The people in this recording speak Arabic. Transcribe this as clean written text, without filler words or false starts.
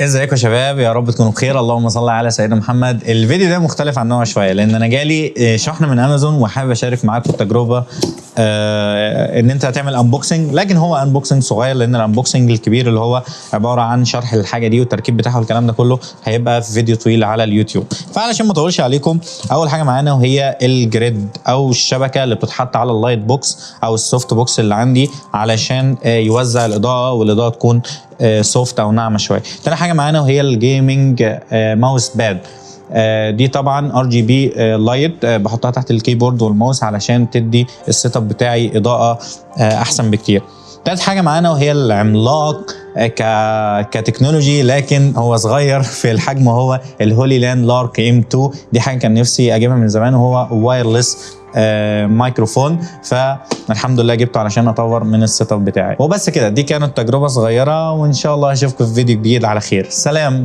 ازيكم يا شباب، يا رب تكونوا بخير. اللهم صل على سيدنا محمد. الفيديو ده مختلف عن نوع شويه لان انا جالي شحن من امازون وحابب اشارك معاكم التجربه. ان انت هتعمل انبوكسنج، لكن هو انبوكسنج صغير لان الانبوكسنج الكبير اللي هو عباره عن شرح الحاجه دي والتركيب بتاعها والكلام ده كله هيبقى في فيديو طويل على اليوتيوب. فعلشان ما اطولش عليكم، اول حاجه معانا وهي الجريد او الشبكه اللي بتتحط على اللايت بوكس او السوفت بوكس اللي عندي علشان يوزع الاضاءه والاضاءه تكون سوفت او ناعمه شويه. تاني حاجه معانا وهي الجيمنج ماوس باد. دي طبعا RGB لايت، بحطها تحت الكيبورد والماوس علشان تدي السيت اب بتاعي اضاءه احسن بكتير. تالت حاجه معانا وهي العملاق كتكنولوجي، لكن هو صغير في الحجم، هو الهولي لاند لارك M2. دي حاجه كان نفسي اجيبها من زمان، وهو وايرلس مايكروفون، فالحمد لله جبته علشان اطور من السيت اب بتاعي. وبس كده، دي كانت تجربه صغيره، وان شاء الله اشوفكم في فيديو جديد على خير. سلام.